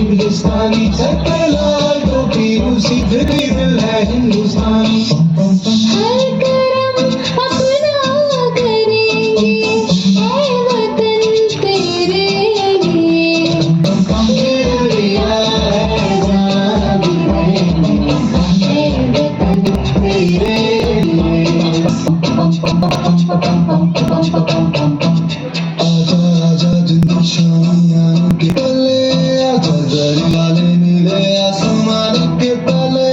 हिंदुस्तानी लाल टोपी रूसी फिर भी दिल है हिंदुस्तानी। हर करम अपना करेंगे ऐ वतन तेरे लिए। दिया है जान भी रहेंगे ऐ वतन तेरे लिए। आजा आजा जिंदगी शामियान के तले, आजा दरिया नीले आसमान के तले।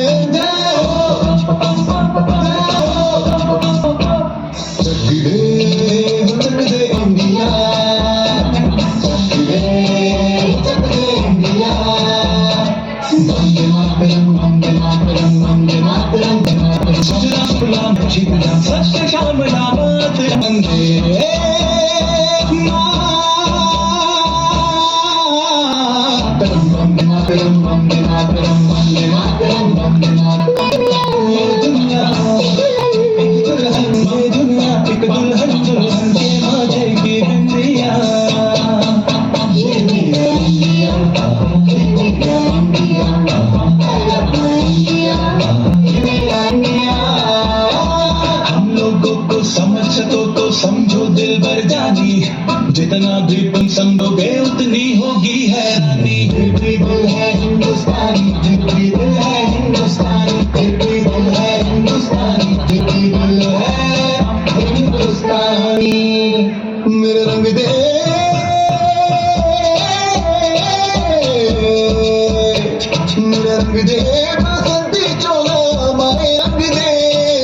चक दे इंडिया, चक दे इंडिया। वंदे मातरम वंदे मातरम वंदे मातरम वंदे मातरम। सजरा गुलाम बची गुलाम सच श्यामला बात वंदे वंदे मातरम वंदे मातरम वंदे मातरम वंदे मातरम। ये दुनिया एक दुल्हन, ये दुनिया एक दुल्हन, दुल्हन के माथे की बिंदिया। ये मेरा इंडिया, ये मेरा India, I love my India, ये मेरा इंडिया। हम लोगों को समझ सको तो समझो दिल भर जानी, जितना भी तुम समझोगे उतनी होगी हैरानी। फिर भी दिल है हिंदुस्तानी, फिर भी दिल है हिंदुस्तानी, फिर भी दिल है हिंदुस्तानी, फिर भी दिल है हिंदुस्तानी। मेरे रंग दे, मेरे रंग दे बसंती चोला माए रंग दे,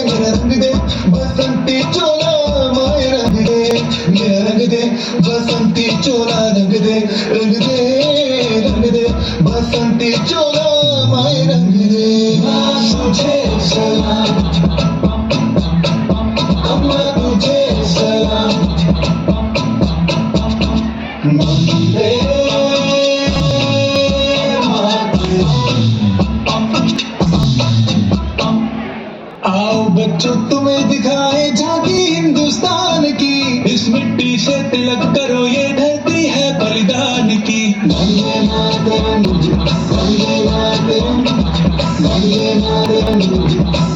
मेरे रंग दे बसंती चोला माए रंग दे, मेरे रंग दे बसंती चोला रंग दे, रंग दे रंग दे बसंती चोला माए रंग दे। माँ तुझे सलाम, अम्मा तुझे सलाम, वंदे आओ बच्चों तुम्हें दिखाए झांकी हिंदुस्तान की, इस मिट्टी से तिलक करो ये धरती है बलिदान की। वंदे मातरम वंदे मातरम वंदे मातरम